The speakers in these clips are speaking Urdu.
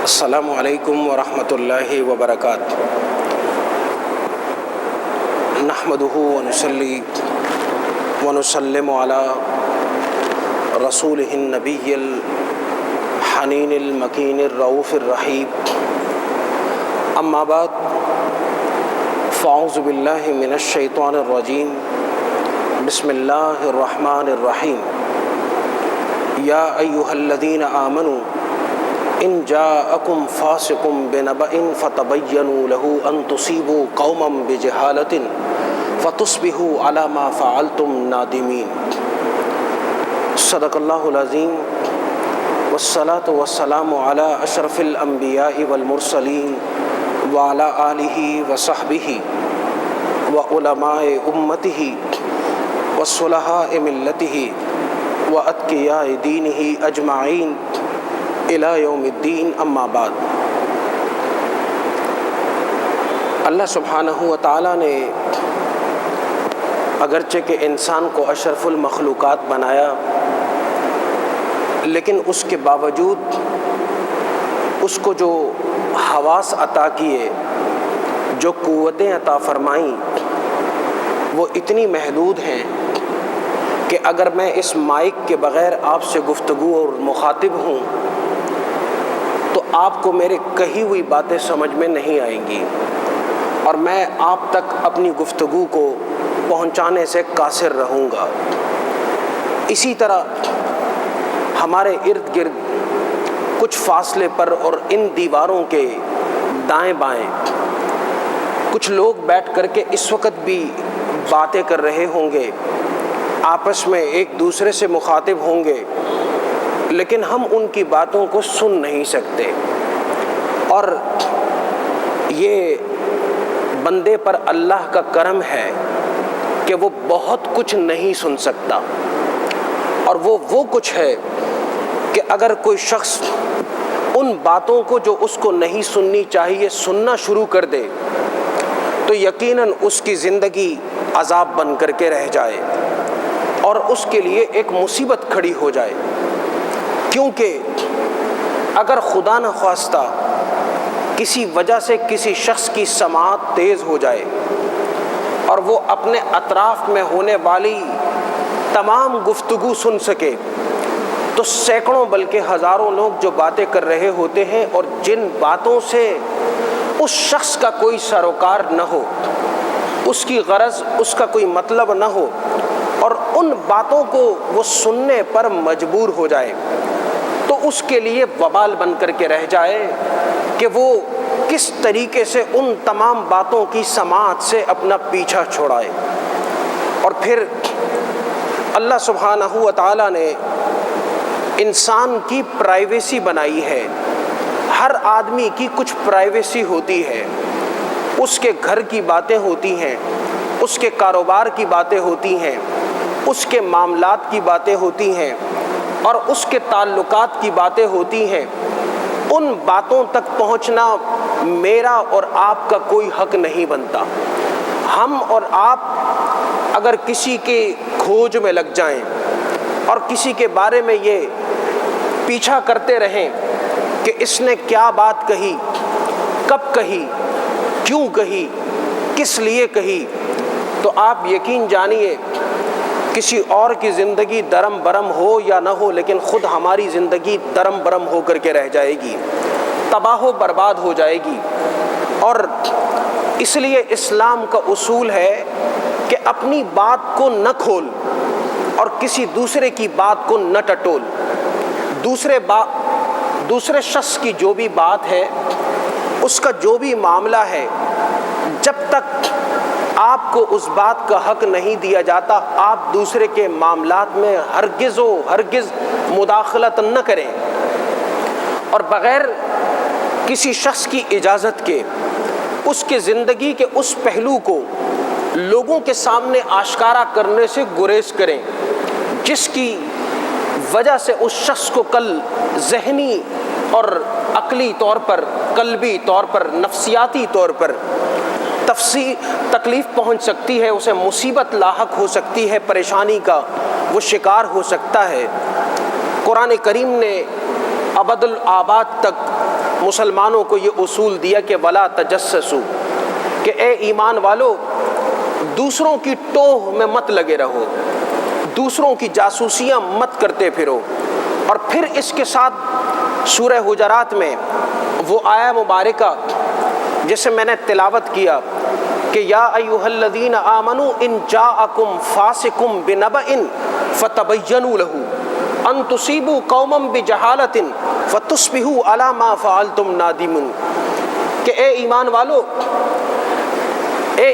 السلام علیکم ورحمۃ اللہ وبرکاتہ۔ نحمدہ ونصلی ونسلم علی رسولہ النبی الحنین المکین الرؤوف الرحیم، اما بعد فاعوذ باللہ من الشیطان الرجیم، بسم اللہ الرحمن الرحیم۔ یا ایھا الذین آمنوا ان جاءکم فاسق بنبأ فتبینوا له ان تصیبوا قوما بجہالۃ فتصبحوا علی ما فعلتم نادمین۔ صدق اللہ العظیم، والصلاة والسلام علی اشرف الانبیاء والمرسلین وعلی آلہ وصحبہ وعلماء امتہ وصلحاء ملتہ واتقیاء دینہ اجمعین الی یوم الدین، اما بعد۔ اللہ سبحانہ و تعالیٰ نے اگرچہ کہ انسان کو اشرف المخلوقات بنایا، لیکن اس کے باوجود اس کو جو حواس عطا کیے، جو قوتیں عطا فرمائیں، وہ اتنی محدود ہیں کہ اگر میں اس مائک کے بغیر آپ سے گفتگو اور مخاطب ہوں تو آپ کو میرے کہی ہوئی باتیں سمجھ میں نہیں آئیں گی، اور میں آپ تک اپنی گفتگو کو پہنچانے سے قاصر رہوں گا۔ اسی طرح ہمارے ارد گرد کچھ فاصلے پر اور ان دیواروں کے دائیں بائیں کچھ لوگ بیٹھ کر کے اس وقت بھی باتیں کر رہے ہوں گے، آپس میں ایک دوسرے سے مخاطب ہوں گے، لیکن ہم ان کی باتوں کو سن نہیں سکتے، اور یہ بندے پر اللہ کا کرم ہے کہ وہ بہت کچھ نہیں سن سکتا، اور وہ کچھ ہے کہ اگر کوئی شخص ان باتوں کو جو اس کو نہیں سننی چاہیے سننا شروع کر دے تو یقیناً اس کی زندگی عذاب بن کر کے رہ جائے اور اس کے لیے ایک مصیبت کھڑی ہو جائے، کیونکہ اگر خدا نخواستہ کسی وجہ سے کسی شخص کی سماعت تیز ہو جائے اور وہ اپنے اطراف میں ہونے والی تمام گفتگو سن سکے تو سینکڑوں بلکہ ہزاروں لوگ جو باتیں کر رہے ہوتے ہیں اور جن باتوں سے اس شخص کا کوئی سروکار نہ ہو، اس کی غرض، اس کا کوئی مطلب نہ ہو، اور ان باتوں کو وہ سننے پر مجبور ہو جائے تو اس کے لیے وبال بن کر کے رہ جائے کہ وہ کس طریقے سے ان تمام باتوں کی سماعت سے اپنا پیچھا چھڑائے۔ اور پھر اللہ سبحانہ و تعالیٰ نے انسان کی پرائیویسی بنائی ہے، ہر آدمی کی کچھ پرائیویسی ہوتی ہے، اس کے گھر کی باتیں ہوتی ہیں، اس کے کاروبار کی باتیں ہوتی ہیں، اس کے معاملات کی باتیں ہوتی ہیں، اور اس کے تعلقات کی باتیں ہوتی ہیں۔ ان باتوں تک پہنچنا میرا اور آپ کا کوئی حق نہیں بنتا۔ ہم اور آپ اگر کسی کے کھوج میں لگ جائیں اور کسی کے بارے میں یہ پیچھا کرتے رہیں کہ اس نے کیا بات کہی، کب کہی، کیوں کہی، کس لیے کہی، تو آپ یقین جانیے کسی اور کی زندگی درم برم ہو یا نہ ہو، لیکن خود ہماری زندگی درم برم ہو کر کے رہ جائے گی، تباہ و برباد ہو جائے گی۔ اور اس لیے اسلام کا اصول ہے کہ اپنی بات کو نہ کھول اور کسی دوسرے کی بات کو نہ ٹٹول۔ دوسرے شخص کی جو بھی بات ہے، اس کا جو بھی معاملہ ہے، جب تک آپ کو اس بات کا حق نہیں دیا جاتا، آپ دوسرے کے معاملات میں ہرگز و ہرگز مداخلت نہ کریں، اور بغیر کسی شخص کی اجازت کے اس کے زندگی کے اس پہلو کو لوگوں کے سامنے آشکارا کرنے سے گریز کریں جس کی وجہ سے اس شخص کو کل ذہنی اور عقلی طور پر، قلبی طور پر، نفسیاتی طور پر تکلیف پہنچ سکتی ہے، اسے مصیبت لاحق ہو سکتی ہے، پریشانی کا وہ شکار ہو سکتا ہے۔ قرآن کریم نے ابد الآباد تک مسلمانوں کو یہ اصول دیا کہ ولا تجسسوا، کہ اے ایمان والو دوسروں کی ٹوہ میں مت لگے رہو، دوسروں کی جاسوسیاں مت کرتے پھرو۔ اور پھر اس کے ساتھ سورہ حجرات میں وہ آیہ مبارکہ جسے میں نے تلاوت کیا کہ یا ایھا الذین آمنوا ان جاءکم فاسق بنبأ فتبینوا له ان تصیبوا قوما بجہالۃ فتصبحوا علی ما فعلتم نادمین، کہ اے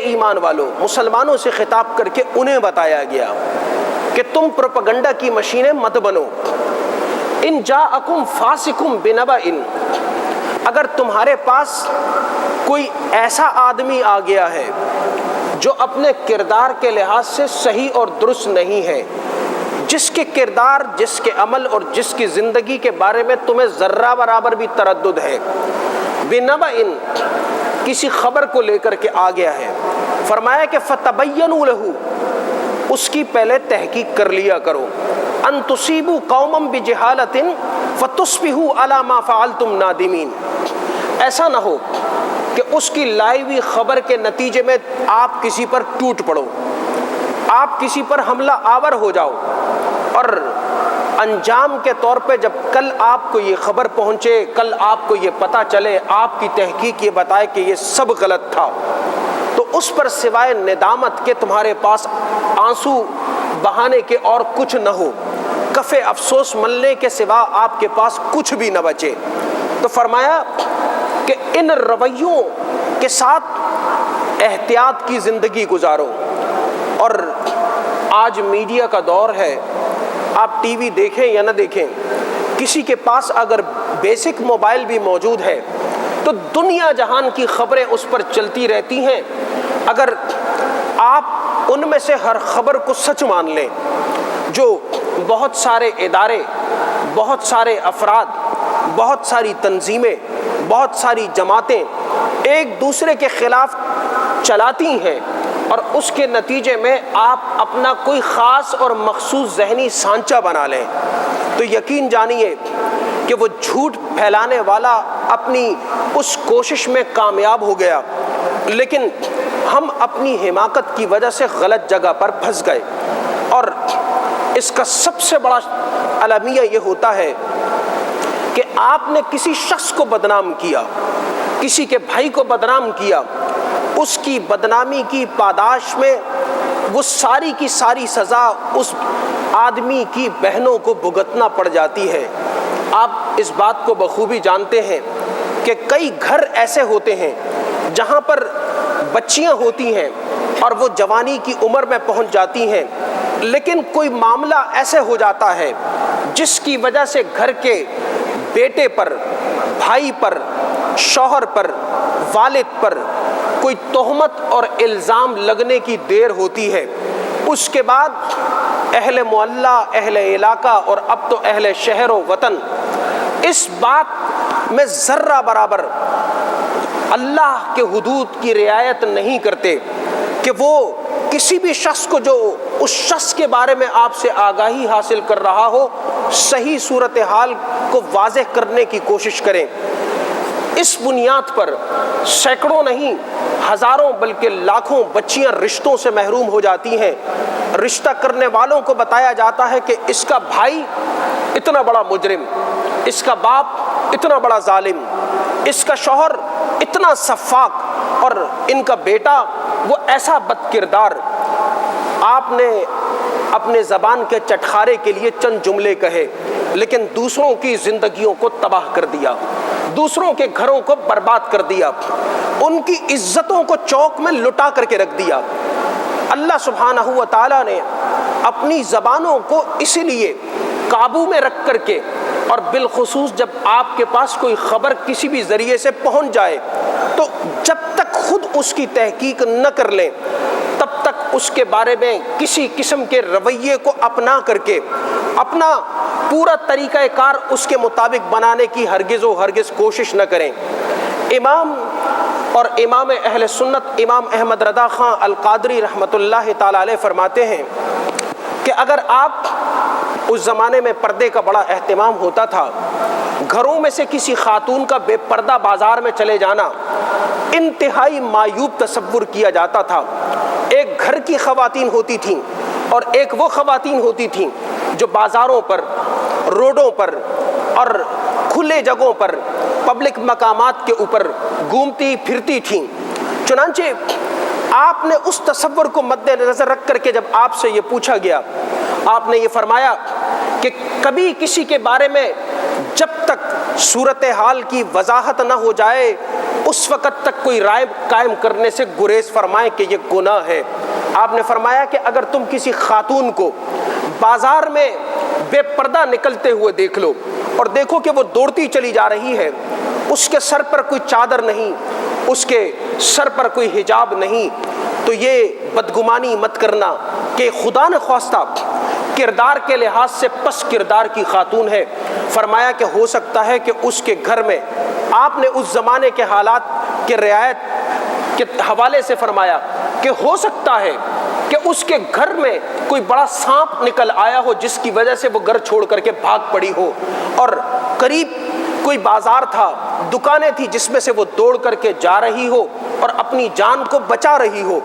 ایمان والو مسلمانوں سے خطاب کر کے انہیں بتایا گیا کہ تم پروپیگنڈا کی مشینیں مت بنو۔ ان جاءکم فاسق بنبأ، اگر تمہارے پاس کوئی ایسا آدمی آ گیا ہے جو اپنے کردار کے لحاظ سے صحیح اور درست نہیں ہے، جس کے کردار، جس کے عمل اور جس کی زندگی کے بارے میں تمہیں ذرہ برابر بھی تردد ہے، بنبأ، کسی خبر کو لے کر کے آ گیا ہے، فرمایا کہ فتبینوا لہ، اس کی پہلے تحقیق کر لیا کرو، ان تصیبوا قوما بجہالۃ فتصبحوا علی ما فعلتم نادمین، ایسا نہ ہو کہ اس کی لائی ہوئی خبر کے نتیجے میں آپ کسی پر ٹوٹ پڑو، آپ کسی پر حملہ آور ہو جاؤ، اور انجام کے طور پہ جب کل آپ کو یہ خبر پہنچے، کل آپ کو یہ پتہ چلے، آپ کی تحقیق یہ بتائے کہ یہ سب غلط تھا، تو اس پر سوائے ندامت کے تمہارے پاس آنسو بہانے کے اور کچھ نہ ہو، کف افسوس ملنے کے سوا آپ کے پاس کچھ بھی نہ بچے۔ تو فرمایا کہ ان رویوں کے ساتھ احتیاط کی زندگی گزارو۔ اور آج میڈیا کا دور ہے، آپ ٹی وی دیکھیں یا نہ دیکھیں، کسی کے پاس اگر بیسک موبائل بھی موجود ہے تو دنیا جہان کی خبریں اس پر چلتی رہتی ہیں۔ اگر آپ ان میں سے ہر خبر کو سچ مان لیں، جو بہت سارے ادارے، بہت سارے افراد، بہت ساری تنظیمیں، بہت ساری جماعتیں ایک دوسرے کے خلاف چلاتی ہیں، اور اس کے نتیجے میں آپ اپنا کوئی خاص اور مخصوص ذہنی سانچہ بنا لیں، تو یقین جانیے کہ وہ جھوٹ پھیلانے والا اپنی اس کوشش میں کامیاب ہو گیا، لیکن ہم اپنی حماقت کی وجہ سے غلط جگہ پر پھنس گئے۔ اور اس کا سب سے بڑا المیہ یہ ہوتا ہے کہ آپ نے کسی شخص کو بدنام کیا، کسی کے بھائی کو بدنام کیا، اس کی بدنامی کی پاداش میں وہ ساری کی ساری سزا اس آدمی کی بہنوں کو بھگتنا پڑ جاتی ہے۔ آپ اس بات کو بخوبی جانتے ہیں کہ کئی گھر ایسے ہوتے ہیں جہاں پر بچیاں ہوتی ہیں اور وہ جوانی کی عمر میں پہنچ جاتی ہیں، لیکن کوئی معاملہ ایسے ہو جاتا ہے جس کی وجہ سے گھر کے بیٹے پر، بھائی پر، شوہر پر، والد پر کوئی تہمت اور الزام لگنے کی دیر ہوتی ہے۔ اس کے بعد اہل محلہ، اہل علاقہ اور اب تو اہل شہر و وطن اس بات میں ذرہ برابر اللہ کے حدود کی رعایت نہیں کرتے کہ وہ کسی بھی شخص کو جو اس شخص کے بارے میں آپ سے آگاہی حاصل کر رہا ہو، صحیح صورتحال کو واضح کرنے کی کوشش کریں۔ اس بنیاد پر سینکڑوں نہیں، ہزاروں بلکہ لاکھوں بچیاں رشتوں سے محروم ہو جاتی ہیں۔ رشتہ کرنے والوں کو بتایا جاتا ہے کہ اس کا بھائی اتنا بڑا مجرم، اس کا باپ اتنا بڑا ظالم، اس کا شوہر اتنا سفاک، اور ان کا بیٹا وہ ایسا بد کردار۔ آپ نے اپنے زبان کے چٹخارے کے لیے چند جملے کہے، لیکن دوسروں کی زندگیوں کو تباہ کر دیا، دوسروں کے گھروں کو برباد کر دیا، ان کی عزتوں کو چوک میں لٹا کر کے رکھ دیا۔ اللہ سبحانہ و تعالیٰ نے اپنی زبانوں کو اسی لیے قابو میں رکھ کر کے، اور بالخصوص جب آپ کے پاس کوئی خبر کسی بھی ذریعے سے پہنچ جائے تو جب تک خود اس کی تحقیق نہ کر لیں تب تک اس کے بارے میں کسی قسم کے رویے کو اپنا کر کے اپنا پورا طریقہ کار اس کے مطابق بنانے کی ہرگز و ہرگز کوشش نہ کریں۔ امام اور امام اہل سنت امام احمد رضا خان القادری رحمۃ اللہ تعالی علیہ فرماتے ہیں کہ اگر آپ، اس زمانے میں پردے کا بڑا اہتمام ہوتا تھا، گھروں میں سے کسی خاتون کا بے پردہ بازار میں چلے جانا انتہائی معیوب تصور کیا جاتا تھا۔ ایک گھر کی خواتین ہوتی تھیں اور ایک وہ خواتین ہوتی تھیں جو بازاروں پر، روڈوں پر اور کھلے جگہوں پر، پبلک مقامات کے اوپر گھومتی پھرتی تھیں۔ چنانچہ آپ نے اس تصور کو مد نظر رکھ کر کے جب آپ سے یہ پوچھا گیا، آپ نے یہ فرمایا کہ کبھی کسی کے بارے میں جب تک صورتحال کی وضاحت نہ ہو جائے اس وقت تک کوئی رائے قائم کرنے سے گریز فرمائیں کہ یہ گناہ ہے۔ آپ نے فرمایا کہ اگر تم کسی خاتون کو بازار میں بے پردہ نکلتے ہوئے دیکھ لو اور دیکھو کہ وہ دوڑتی چلی جا رہی ہے، اس کے سر پر کوئی چادر نہیں، اس کے سر پر کوئی حجاب نہیں، تو یہ بدگمانی مت کرنا کہ خدا نخواستہ کردار کے لحاظ سے پس کردار کی خاتون ہے۔ فرمایا کہ ہو سکتا ہے کہ اس کے گھر میں، آپ نے اس زمانے کے حالات کے رعایت کے حوالے سے فرمایا کہ ہو سکتا ہے کہ اس کے گھر میں کوئی بڑا سانپ نکل آیا ہو جس کی وجہ سے وہ گھر چھوڑ کر کے بھاگ پڑی ہو، اور قریب کوئی بازار تھا، دکانیں تھی جس میں سے وہ دوڑ کر کے جا رہی ہو اور اپنی جان کو بچا رہی ہو۔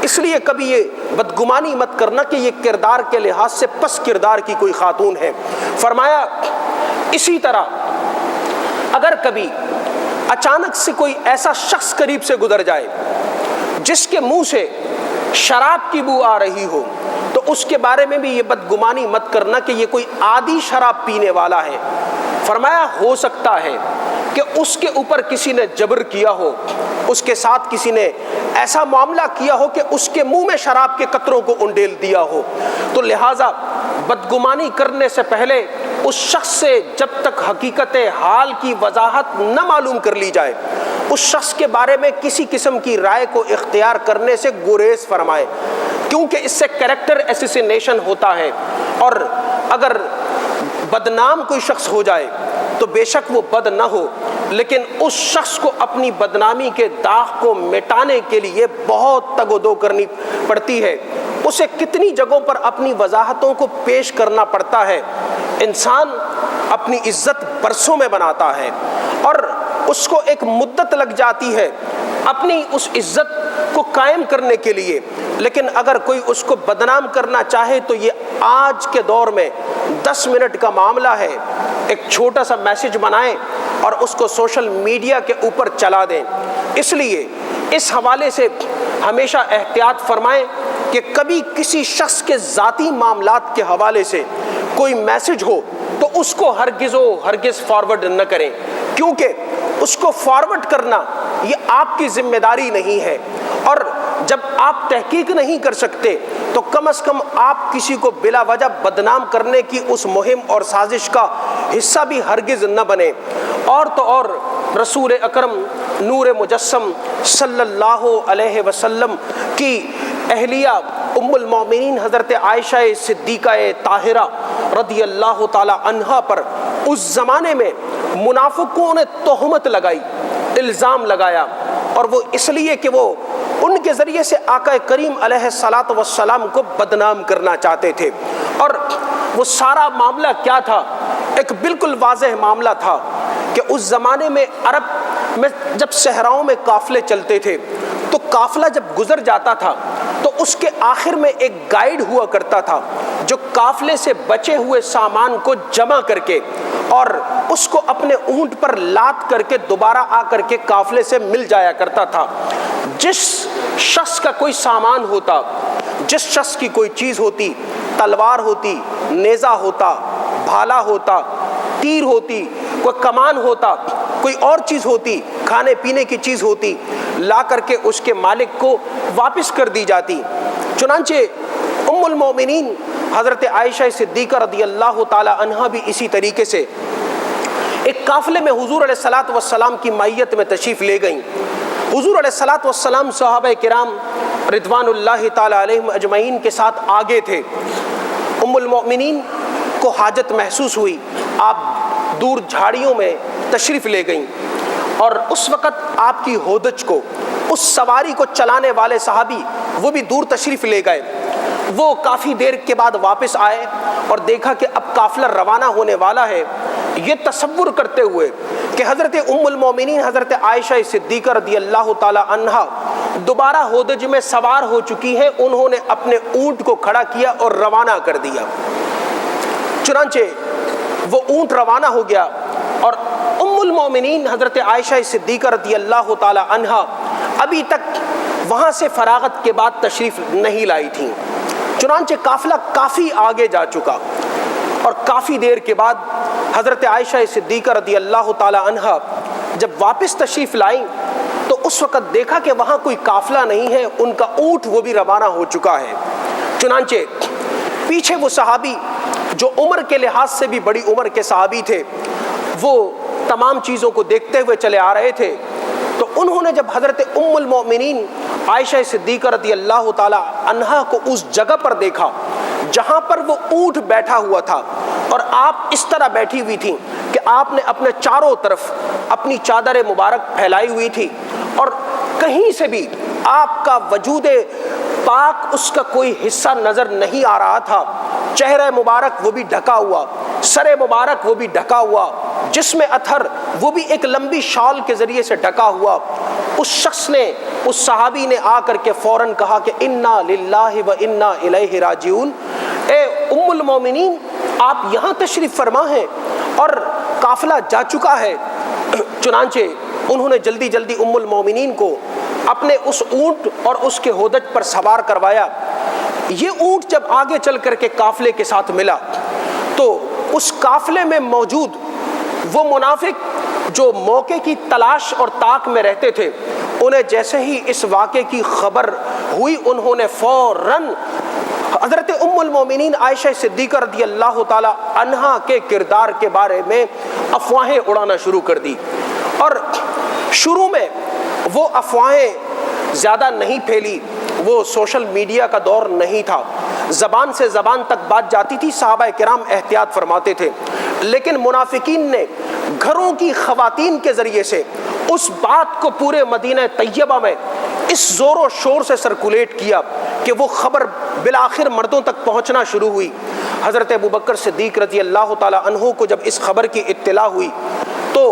اس لیے کبھی یہ بدگمانی مت کرنا کہ یہ کردار کے لحاظ سے پس کردار کی کوئی خاتون ہے۔ فرمایا اسی طرح اگر کبھی اچانک سے کوئی ایسا شخص قریب سے گزر جائے جس کے منہ سے شراب کی بو آ رہی ہو تو اس کے بارے میں بھی یہ بدگمانی مت کرنا کہ یہ کوئی عادی شراب پینے والا ہے۔ فرمایا ہو سکتا ہے کہ اس کے اوپر کسی نے جبر کیا ہو، اس کے ساتھ کسی نے ایسا معاملہ کیا ہو کہ اس کے منہ میں شراب کے قطروں کو انڈیل دیا ہو، تو لہٰذا بدگمانی کرنے سے پہلے اس شخص سے جب تک حقیقت حال کی وضاحت نہ معلوم کر لی جائے اس شخص کے بارے میں کسی قسم کی رائے کو اختیار کرنے سے گریز فرمائے، کیونکہ اس سے کریکٹر اسیسینیشن ہوتا ہے، اور اگر بدنام کوئی شخص ہو جائے تو بے شک وہ بد نہ ہو، لیکن اس شخص کو اپنی بدنامی کے داغ کو مٹانے کے لیے بہت تگ و دو کرنی پڑتی ہے، اسے کتنی جگہوں پر اپنی وضاحتوں کو پیش کرنا پڑتا ہے۔ انسان اپنی عزت برسوں میں بناتا ہے اور اس کو ایک مدت لگ جاتی ہے اپنی اس عزت کو قائم کرنے کے لیے، لیکن اگر کوئی اس کو بدنام کرنا چاہے تو یہ آج کے دور میں 10 منٹ کا معاملہ ہے، ایک چھوٹا سا میسج بنائیں اور اس کو سوشل میڈیا کے اوپر چلا دیں۔ اس لیے اس حوالے سے ہمیشہ احتیاط فرمائیں کہ کبھی کسی شخص کے ذاتی معاملات کے حوالے سے کوئی میسج ہو تو اس کو ہرگز فارورڈ نہ کریں، کیونکہ اس کو فارورڈ کرنا یہ آپ کی ذمہ داری نہیں ہے، اور جب آپ تحقیق نہیں کر سکتے تو کم از کم آپ کسی کو بلا وجہ بدنام کرنے کی اس مہم اور سازش کا حصہ بھی ہرگز نہ بنے۔ اور تو اور رسول اکرم نور مجسم صلی اللہ علیہ وسلم کی اہلیہ ام المومنین حضرت عائشہ صدیقہ طاہرہ رضی اللہ تعالی عنہا پر اس زمانے میں منافقوں نے تہمت لگائی، الزام لگایا، اور وہ اس لیے کہ وہ ان کے ذریعے سے آقا کریم علیہ الصلاۃ والسلام کو بدنام کرنا چاہتے تھے۔ اور وہ سارا معاملہ کیا تھا؟ ایک بالکل واضح معاملہ تھا کہ اس زمانے میں عرب میں جب صحراؤں میں قافلے چلتے تھے تو قافلہ جب گزر جاتا تھا تو اس کے آخر میں ایک گائیڈ ہوا کرتا تھا جو قافلے سے بچے ہوئے سامان کو جمع کر کے اور اس کو اپنے اونٹ پر لاد کر کے دوبارہ آ کر کے قافلے سے مل جایا کرتا تھا۔ جس شخص کا کوئی سامان ہوتا، جس شخص کی کوئی چیز ہوتی، تلوار ہوتی، نیزہ ہوتا، بھالا ہوتا، تیر ہوتی، کوئی کمان ہوتا، کوئی اور چیز ہوتی، کھانے پینے کی چیز ہوتی، لا کر کے اس کے مالک کو واپس کر دی جاتی۔ چنانچہ ام المومنین حضرت عائشہ صدیقہ رضی اللہ تعالی عنہا بھی اسی طریقے سے ایک قافلے میں حضور علیہ الصلاۃ والسلام کی معیت میں تشریف لے گئیں۔ حضور علیہ الصلاۃ والسلام صحابہ کرام رضوان اللہ تعالی علیہم اجمعین کے ساتھ آگے تھے۔ ام المومنین کو حاجت محسوس ہوئی، آپ دور جھاڑیوں میں تشریف لے گئیں، اور اس وقت آپ کی ہودج کو، اس سواری کو چلانے والے صحابی وہ بھی دور تشریف لے گئے۔ وہ کافی دیر کے بعد واپس آئے اور دیکھا کہ اب قافلہ روانہ ہونے والا ہے، یہ تصور کرتے ہوئے کہ حضرت ام المومنین حضرت عائشہ صدیقہ رضی اللہ تعالی عنہا دوبارہ ہودج میں سوار ہو چکی ہیں، انہوں نے اپنے اونٹ کو کھڑا کیا اور روانہ کر دیا۔ چنانچہ وہ اونٹ روانہ ہو گیا اور ام المومنین حضرت عائشہ صدیقہ رضی اللہ تعالی عنہا ابھی تک وہاں سے فراغت کے بعد تشریف نہیں لائی تھیں۔ چنانچہ قافلہ کافی آگے جا چکا اور کافی دیر کے بعد حضرت عائشہ صدیقہ رضی اللہ تعالی عنہا جب واپس تشریف لائیں تو اس وقت دیکھا کہ وہاں کوئی قافلہ نہیں ہے، ان کا اونٹ وہ بھی روانہ ہو چکا ہے۔ چنانچہ پیچھے وہ صحابی جو عمر کے لحاظ سے بھی بڑی عمر کے صحابی تھے، وہ تمام چیزوں کو دیکھتے ہوئے چلے آ رہے تھے، تو انہوں نے جب حضرت ام المومنین عائشہ صدیقہ رضی اللہ تعالی عنہا کو اس جگہ پر دیکھا جہاں پر وہ اونٹ بیٹھا ہوا تھا اور آپ اس طرح بیٹھی ہوئی تھیں کہ آپ نے اپنے چاروں طرف اپنی چادر مبارک پھیلائی ہوئی تھی اور کہیں سے بھی آپ کا وجود پاک اس کا کوئی حصہ نظر نہیں آ رہا تھا، چہرہ مبارک وہ بھی ڈھکا ہوا، سر مبارک وہ بھی ڈھکا ہوا، جسم اطہر وہ بھی ایک لمبی شال کے ذریعے سے ڈھکا ہوا۔ اس شخص نے، اس صحابی نے آ کر کے فوراً کہا کہ انا للہ و انا الیہ راجعون، اے ام المومنین آپ یہاں تشریف فرما ہیں اور قافلہ جا چکا ہے۔ چنانچہ انہوں نے جلدی جلدی ام المومنین کو اپنے اس اونٹ اور اس کے ہودج پر سوار کروایا۔ یہ اونٹ جب آگے چل کر کے قافلے کے ساتھ ملا تو اس قافلے میں موجود وہ منافق جو موقع کی تلاش اور طاق میں رہتے تھے، انہیں جیسے ہی اس واقعے کی خبر ہوئی انہوں نے فوراً حضرت ام المومنین عائشہ صدیقہ رضی اللہ تعالی عنہا کے کردار کے بارے میں افواہیں اڑانا شروع کر دی۔ اور شروع میں وہ افواہیں زیادہ نہیں پھیلی، وہ سوشل میڈیا کا دور نہیں تھا، زبان سے زبان تک بات جاتی تھی، صحابہ کرام احتیاط فرماتے تھے، لیکن منافقین نے گھروں کی خواتین کے ذریعے سے اس بات کو پورے مدینہ طیبہ میں اس زور و شور سے سرکولیٹ کیا کہ وہ خبر بالآخر مردوں تک پہنچنا شروع ہوئی۔ حضرت ابوبکر صدیق رضی اللہ تعالی عنہ کو جب اس خبر کی اطلاع ہوئی تو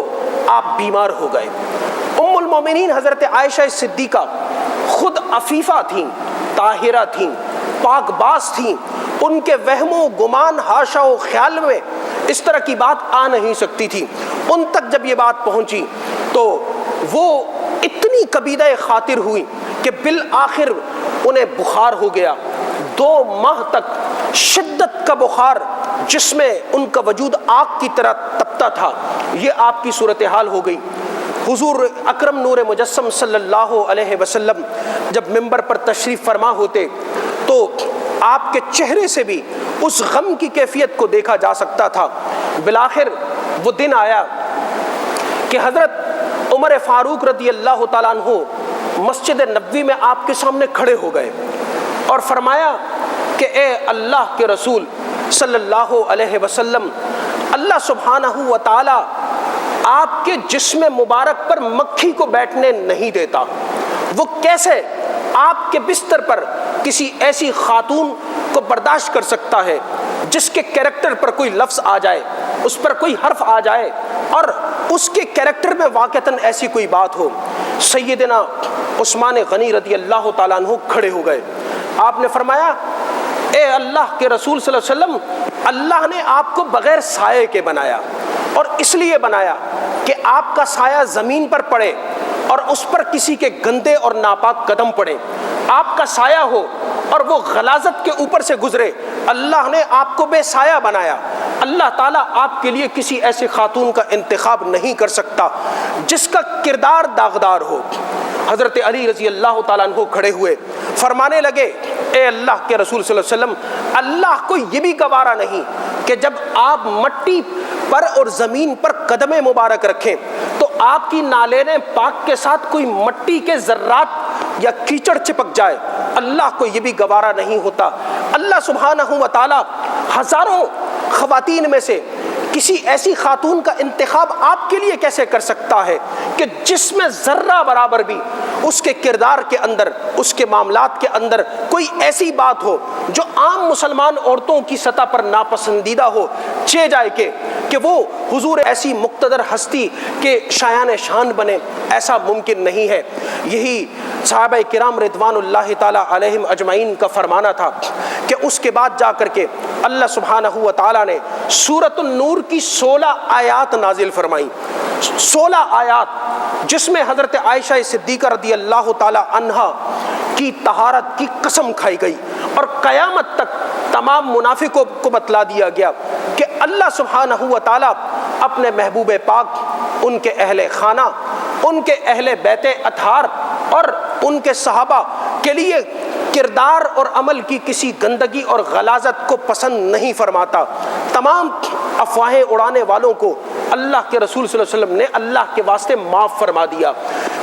آپ بیمار ہو گئے۔ ام المومنین حضرت عائشہ صدیقہ خود عفیفہ تھیں، طاہرہ تھیں، پاک باز تھیں، ان کے وہم و گمان حاشا و خیال میں اس طرح کی بات آ نہیں سکتی تھی۔ ان تک جب یہ بات پہنچی تو وہ اتنی کبیدہ خاطر ہوئی کہ بالآخر انہیں بخار ہو گیا۔ 2 ماہ تک شدت کا بخار جس میں ان کا وجود آگ کی طرح تپتا تھا، یہ آپ کی صورتحال ہو گئی۔ حضور اکرم نور مجسم صلی اللہ علیہ وسلم جب منبر پر تشریف فرما ہوتے تو آپ کے چہرے سے بھی اس غم کی کیفیت کو دیکھا جا سکتا تھا۔ بالآخر وہ دن آیا کہ حضرت عمر فاروق رضی اللہ تعالیٰ عنہ مسجد نبوی میں آپ کے سامنے کھڑے ہو گئے اور فرمایا کہ اے اللہ کے رسول صلی اللہ علیہ وسلم، اللہ سبحانہ و تعالی آپ کے جسم مبارک پر مکھی کو بیٹھنے نہیں دیتا۔ وہ کیسے آپ کے بستر پر کسی ایسی خاتون کو برداشت کر سکتا ہے جس کے کیریکٹر پر کوئی لفظ آ جائے، اس پر کوئی حرف آ جائے اور اس کے کیریکٹر میں واقعتاً ایسی کوئی بات ہو۔ سیدنا عثمان غنی رضی اللہ تعالیٰ عنہ کھڑے ہو گئے۔ آپ نے فرمایا اے اللہ کے رسول صلی اللہ علیہ وسلم، اللہ نے آپ کو بغیر سائے کے بنایا اور اس لیے بنایا کہ آپ کا سایہ زمین پر پڑے اور اس پر کسی کے گندے اور ناپاک قدم پڑے، آپ کا سایہ ہو اور وہ غلاظت کے اوپر سے گزرے۔ اللہ نے آپ کو بے سایہ بنایا۔ اللہ تعالیٰ آپ کے لیے کسی ایسے خاتون کا انتخاب نہیں کر سکتا جس کا کردار داغدار ہو۔ حضرت علی رضی اللہ تعالیٰ عنہ کھڑے ہوئے، فرمانے لگے اے اللہ کے رسول صلی اللہ علیہ وسلم، اللہ کو یہ بھی گوارا نہیں کہ جب آپ مٹی پر اور زمین پر قدم مبارک رکھیں تو آپ کی نالین پاک کے ساتھ کوئی مٹی کے ذرات یا کیچڑ چپک جائے۔ اللہ کو یہ بھی گوارا نہیں ہوتا۔ اللہ سبحانہ و تعالی ہزاروں خواتین میں سے کسی ایسی خاتون کا انتخاب آپ کے لیے کیسے کر سکتا ہے کہ جس میں ذرہ برابر بھی اس کے کردار کے اندر، اس کے معاملات کے اندر کوئی ایسی بات ہو جو عام مسلمان عورتوں کی سطح پر ناپسندیدہ ہو، چہ جائے کہ وہ حضور ایسی مقتدر ہستی کے شایان شان بنے، ایسا ممکن نہیں ہے۔ یہی صحابہ کرام رضوان اللہ تعالی علیہم اجمعین کا فرمانا تھا کہ اس کے بعد جا کر کے اللہ سبحانہ و تعالی نے سورۃ النور کی 16 آیات نازل فرمائی، 16 آیات جس میں حضرت عائشہ صدیقہ رضی اللہ تعالی عنہا کی طہارت کی قسم کھائی گئی، اور قیامت تک تمام منافقوں کو بتلا دیا گیا کہ اللہ سبحانہ و تعالی اپنے محبوب پاک، ان کے اہل خانہ، ان کے اہل بیت اطہار اور ان کے صحابہ کے لیے کردار اور عمل کی کسی گندگی اور غلاظت کو پسند نہیں فرماتا۔ تمام افواہیں اڑانے والوں کو اللہ کے رسول صلی اللہ علیہ وسلم نے اللہ کے واسطے معاف فرما دیا۔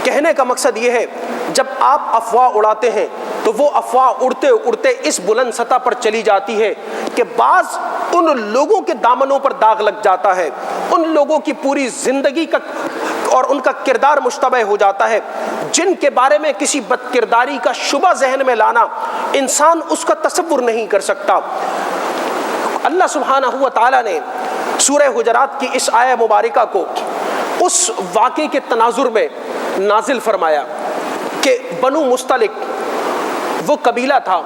کہنے کا مقصد یہ ہے، جب آپ افواہ اڑاتے ہیں تو وہ افواہ اڑتے اڑتے اس بلند سطح پر چلی جاتی ہے کہ بعض ان لوگوں کے دامنوں پر داغ لگ جاتا ہے، ان لوگوں کی پوری زندگی کا اور ان کا کردار مشتبہ ہو جاتا ہے، جن کے بارے میں کسی بد کرداری کا شبہ ذہن میں لانا انسان اس کا تصور نہیں کر سکتا۔ اللہ سبحانہ و تعالی نے سورہ حجرات کی اس آیہ مبارکہ کو اس واقعے کے تناظر میں نازل فرمایا کہ بنو مستلق وہ قبیلہ تھا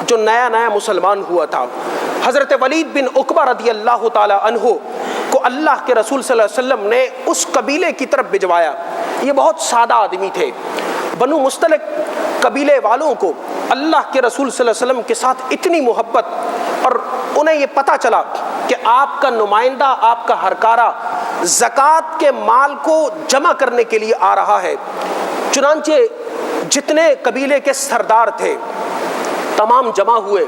جو نیا نیا مسلمان ہوا تھا۔ حضرت ولید بن عقبہ رضی اللہ تعالی عنہ کو اللہ کے رسول صلی اللہ علیہ وسلم نے اس قبیلے کی طرف بھجوایا۔ یہ بہت سادہ آدمی تھے۔ بنو مستلق قبیلے والوں کو اللہ کے رسول صلی اللہ علیہ وسلم کے ساتھ اتنی محبت، اور انہیں یہ پتہ چلا کہ آپ کا نمائندہ، آپ کا ہرکارہ زکوٰۃ کے مال کو جمع کرنے کے لیے آ رہا ہے، چنانچہ جتنے قبیلے کے سردار تھے تمام جمع ہوئے،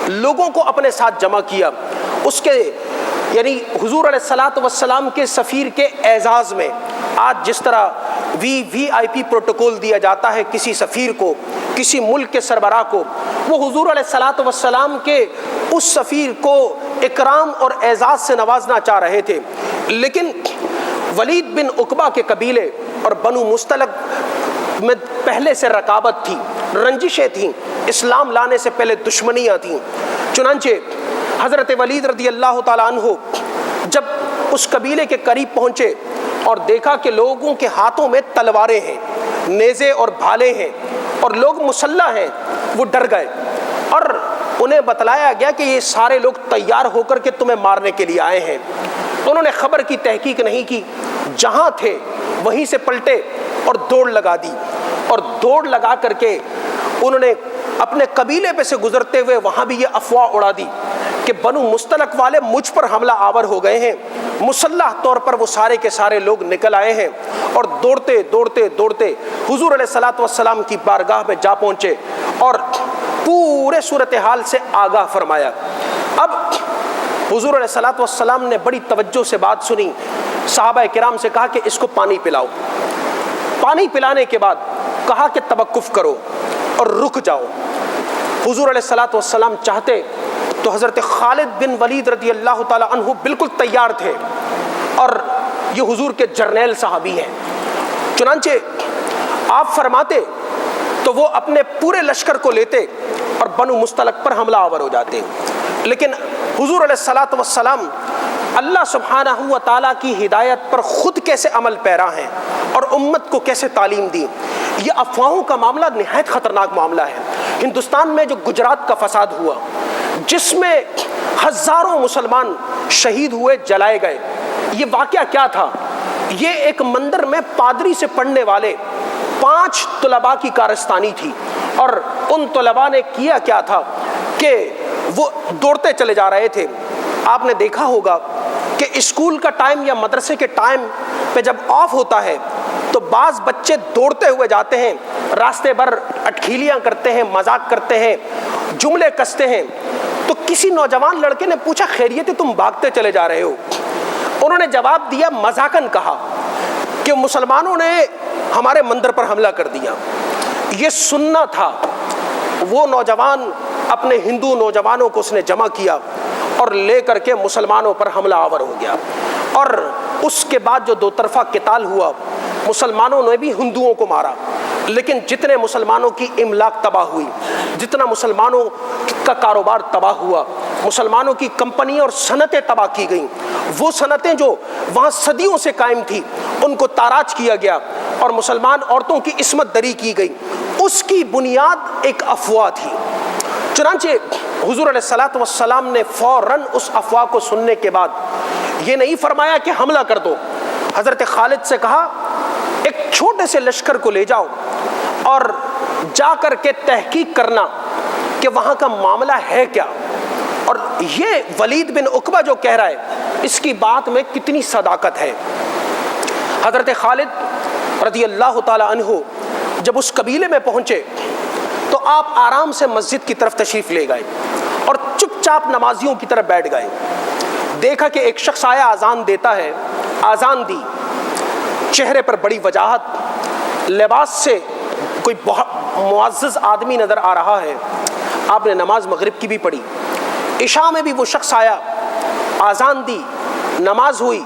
لوگوں کو اپنے ساتھ جمع کیا۔ اس کے یعنی حضور علیہ الصلوۃ والسلام کے سفیر کے اعزاز میں، آج جس طرح وی آئی پی پروٹوکول دیا جاتا ہے کسی سفیر کو، کسی ملک کے سربراہ کو، وہ حضور علیہ الصلوۃ والسلام کے اس سفیر کو اکرام اور اعزاز سے نوازنا چاہ رہے تھے، لیکن ولید بن عقبہ کے قبیلے اور بنو مستلق میں پہلے سے رقابت تھی، رنجشیں تھیں، اسلام لانے سے پہلے دشمنیاں تھیں۔ چنانچہ حضرت ولید رضی اللہ تعالیٰ عنہ جب اس قبیلے کے قریب پہنچے اور دیکھا کہ لوگوں کے ہاتھوں میں تلواریں ہیں، نیزے اور بھالے ہیں، اور لوگ مسلح ہیں، وہ ڈر گئے، اور انہیں بتلایا گیا کہ یہ سارے لوگ تیار ہو کر کے تمہیں مارنے کے لیے آئے ہیں۔ انہوں نے خبر کی تحقیق نہیں کی، جہاں تھے وہیں سے پلٹے اور دوڑ لگا دی، اور دوڑ لگا کر کے انہوں نے اپنے قبیلے پہ سے گزرتے ہوئے وہاں بھی یہ افواہ اڑا دی کہ بنو مستلق والے مجھ پر حملہ آور ہو گئے ہیں۔ مسلح طور پر وہ سارے کے سارے لوگ نکل آئے ہیں، اور دوڑتے دوڑتے دوڑتے حضور علیہ الصلوۃ والسلام کی بارگاہ میں جا پہنچے اور پورے صورتحال سے آگاہ فرمایا۔ اب حضور علیہ الصلوۃ والسلام نے بڑی توجہ سے بات سنی، صحابہ کرام سے کہا کہ اس کو پانی پلاؤ۔ پانی پلانے کے بعد کہا کہ توقف کرو اور رک جاؤ۔ حضور علیہ الصلوۃ والسلام چاہتے تو حضرت خالد بن ولید رضی اللہ تعالی عنہ بالکل تیار تھے، اور یہ حضور کے جرنیل صحابی ہیں، چنانچہ آپ فرماتے تو وہ اپنے پورے لشکر کو لیتے اور بنو مستلق پر حملہ آور ہو جاتے، لیکن حضور علیہ الصلوۃ والسلام اللہ سبحانہ و تعالیٰ کی ہدایت پر خود کیسے عمل پیرا ہیں اور امت کو کیسے تعلیم دی۔ یہ افواہوں کا معاملہ نہایت خطرناک معاملہ ہے۔ ہندوستان میں جو گجرات کا فساد ہوا، جس میں ہزاروں مسلمان شہید ہوئے، جلائے گئے، یہ واقعہ کیا تھا؟ یہ ایک مندر میں پادری سے پڑھنے والے 5 طلباء کی کارستانی تھی، اور ان طلباء نے کیا کیا تھا کہ وہ دوڑتے چلے جا رہے تھے۔ آپ نے دیکھا ہوگا کہ اسکول کا ٹائم یا مدرسے کے ٹائم پہ جب آف ہوتا ہے تو بعض بچے دوڑتے ہوئے جاتے ہیں، راستے بھر اٹکھیلیاں کرتے ہیں، مذاق کرتے ہیں، جملے کستے ہیں۔ تو کسی نوجوان لڑکے نے پوچھا، خیریت ہے تم بھاگتے چلے جا رہے ہو؟ انہوں نے جواب دیا، مذاقاً کہا کہ مسلمانوں نے ہمارے مندر پر حملہ کر دیا۔ یہ سننا تھا۔ وہ نوجوان اپنے ہندو نوجوانوں کو اس نے جمع کیا اور لے کر کے مسلمانوں پر حملہ آور ہو گیا، اور اس کے بعد جو دو طرفہ قتال ہوا، مسلمانوں نے بھی ہندوؤں کو مارا، لیکن جتنے مسلمانوں کی املاک تباہ ہوئی، جتنا مسلمانوں کا کاروبار تباہ ہوا، مسلمانوں کی کمپنیاں اور صنعتیں تباہ کی گئیں، وہ صنعتیں جو وہاں صدیوں سے قائم تھی ان کو تاراج کیا گیا اور مسلمان عورتوں کی عصمت دری کی گئی، اس کی بنیاد ایک افواہ تھی۔ چنانچہ حضور علیہ الصلوۃ والسلام نے فوراً اس افواہ کو سننے کے بعد یہ نہیں فرمایا کہ حملہ کر دو، حضرت خالد سے کہا ایک چھوٹے سے لشکر کو لے جاؤ اور جا کر کے تحقیق کرنا کہ وہاں کا معاملہ ہے کیا۔ اور یہ ولید بن عقبہ جو کہہ رہا ہے اس کی بات میں کتنی صداقت ہے۔ حضرت خالد رضی اللہ تعالی عنہ جب اس قبیلے میں پہنچے تو آپ آرام سے مسجد کی طرف تشریف لے گئے اور چپ چاپ نمازیوں کی طرف بیٹھ گئے۔ دیکھا کہ ایک شخص آیا اذان دیتا ہے، اذان دی، چہرے پر بڑی وجاہت، لباس سے کوئی بہت معزز آدمی نظر آ رہا ہے۔ آپ نے نماز مغرب کی بھی پڑھی، عشاء میں بھی وہ شخص آیا، اذان دی، نماز ہوئی،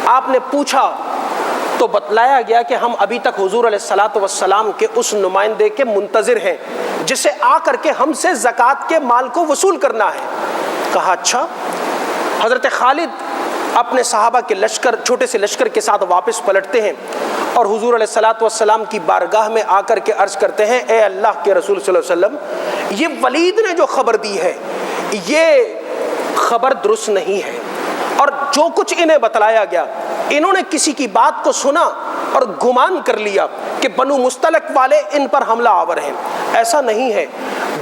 آپ نے پوچھا تو بتلایا گیا کہ ہم ابھی تک حضور علیہ الصلوۃ والسلام کے اس نمائندے کے منتظر ہیں جسے آ کر کے ہم سے زکوٰۃ کے مال کو وصول کرنا ہے۔ کہا اچھا۔ حضرت خالد اپنے صحابہ کے لشکر، چھوٹے سے لشکر کے ساتھ واپس پلٹتے ہیں اور حضور علیہ الصلوۃ والسلام کی بارگاہ میں آ کر کے عرض کرتے ہیں اے اللہ کے رسول صلی اللہ علیہ وسلم، یہ ولید نے جو خبر دی ہے یہ خبر درست نہیں ہے، اور جو کچھ انہیں بتلایا گیا انہوں نے کسی کی بات کو سنا اور گمان کر لیا کہ بنو مستلق والے ان پر حملہ آور ہیں۔ ایسا نہیں ہے،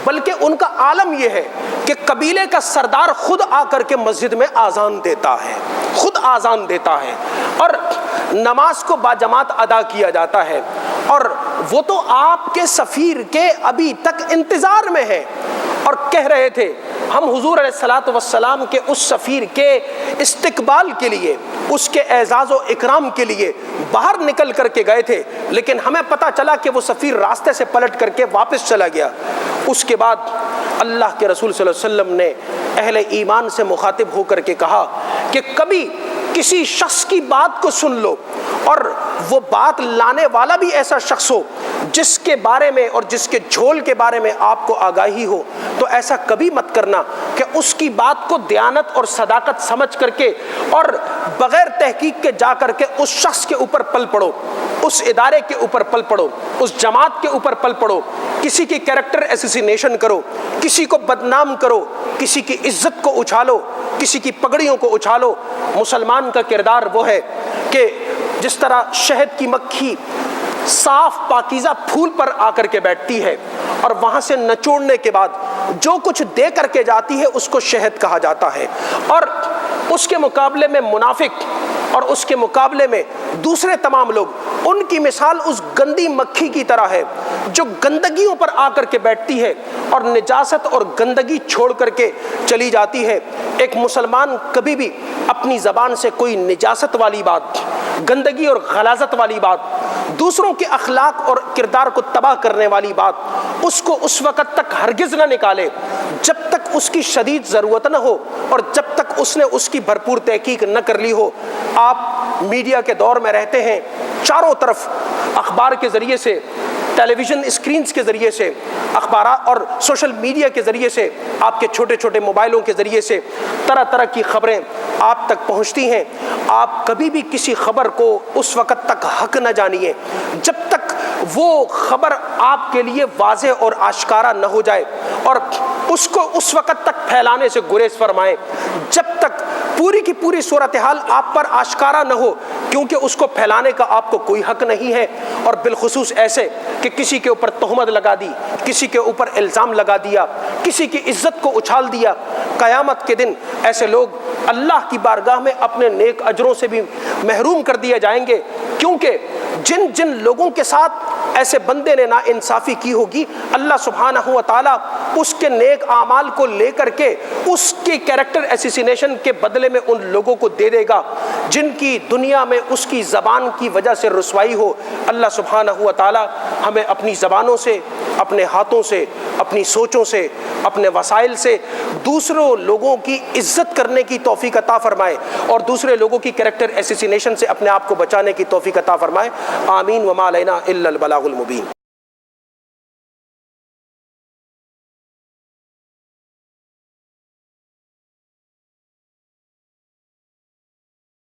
بلکہ ان کا عالم یہ ہے کہ قبیلے کا سردار خود آ کر کے مسجد میں آذان دیتا ہے، خود آذان دیتا ہے اور نماز کو باجماعت ادا کیا جاتا ہے، اور وہ تو آپ کے سفیر کے ابھی تک انتظار میں ہے اور کہہ رہے تھے ہم حضور علیہ الصلوۃ والسلام کے اس سفیر کے استقبال کے لیے، اس کے اعزاز و اکرام کے لیے باہر نکل کر کے گئے تھے، لیکن ہمیں پتہ چلا کہ وہ سفیر راستے سے پلٹ کر کے واپس چلا گیا۔ اس کے بعد اللہ کے رسول صلی اللہ علیہ وسلم نے اہل ایمان سے مخاطب ہو کر کے کہا کہ کبھی کسی شخص کی بات کو سن لو اور وہ بات لانے والا بھی ایسا شخص ہو جس کے بارے میں اور جس کے جھول کے بارے میں آپ کو آگاہی ہو، تو ایسا کبھی مت کرنا کہ اس کی بات کو دیانت اور صداقت سمجھ کر کے اور بغیر تحقیق کے جا کر کے اس شخص کے اوپر پل پڑو، اس ادارے کے اوپر پل پڑو، اس جماعت کے اوپر پل پڑو، کسی کی کیریکٹر ایسیسینیشن کرو، کسی کو بدنام کرو، کسی کی عزت کو اچھالو، کسی کی پگڑیوں کو اچھالو۔ مسلمان کا کردار وہ ہے کہ جس طرح شہد کی مکھی صاف پاکیزہ پھول پر آ کر کے بیٹھتی ہے اور وہاں سے نچوڑنے کے بعد جو کچھ دے کر کے جاتی ہے اس کو شہد کہا جاتا ہے، اور اس کے مقابلے میں منافق اور اس کے مقابلے میں دوسرے تمام لوگ، ان کی مثال اس گندی مکھی کی طرح ہے جو گندگیوں پر آ کر کے بیٹھتی ہے اور نجاست اور گندگی چھوڑ کر کے چلی جاتی ہے۔ ایک مسلمان کبھی بھی اپنی زبان سے کوئی نجاست والی بات، گندگی اور غلاظت والی بات، دوسروں کے اخلاق اور کردار کو تباہ کرنے والی بات، اس کو اس وقت تک ہرگز نہ نکالے جب تک اس کی شدید ضرورت نہ ہو اور جب تک اس نے اس کی بھرپور تحقیق نہ کر لی ہو۔ آپ میڈیا کے دور میں رہتے ہیں، چاروں طرف اخبار کے ذریعے سے، ٹیلی ویژن اسکرینز کے ذریعے سے، اخبارات اور سوشل میڈیا کے ذریعے سے، آپ کے چھوٹے چھوٹے موبائلوں کے ذریعے سے طرح طرح کی خبریں آپ تک پہنچتی ہیں۔ آپ کبھی بھی کسی خبر کو اس وقت تک حق نہ جانیے جب تک وہ خبر آپ کے لیے واضح اور آشکارا نہ ہو جائے، اور اس کو اس وقت تک پھیلانے سے گریز فرمائیں جب تک پوری کی پوری صورتحال آپ پر آشکارا نہ ہو، کیونکہ اس کو پھیلانے کا آپ کو کوئی حق نہیں ہے۔ اور بالخصوص ایسے کہ کسی کے اوپر تہمت لگا دی، کسی کے اوپر الزام لگا دیا، کسی کی عزت کو اچھال دیا، قیامت کے دن ایسے لوگ اللہ کی بارگاہ میں اپنے نیک اجروں سے بھی محروم کر دیے جائیں گے، کیونکہ جن جن لوگوں کے ساتھ ایسے بندے نے ناانصافی کی ہوگی، اللہ سبحانہ و تعالیٰ اس کے نیک اعمال کو لے کر کے اس کے کیریکٹر ایسیسینیشن کے بدلے میں ان لوگوں کو دے دے گا جن کی دنیا میں اس کی زبان کی وجہ سے رسوائی ہو۔ اللہ سبحانہ و تعالیٰ ہمیں اپنی زبانوں سے، اپنے ہاتھوں سے، اپنی سوچوں سے، اپنے وسائل سے دوسروں لوگوں کی عزت کرنے کی توفیق عطا فرمائے اور دوسرے لوگوں کی کیریکٹر ایسیسینیشن سے اپنے آپ کو بچانے کی توفیق عطا فرمائے۔ آمین۔ وما علینا الا البلاغ المبین۔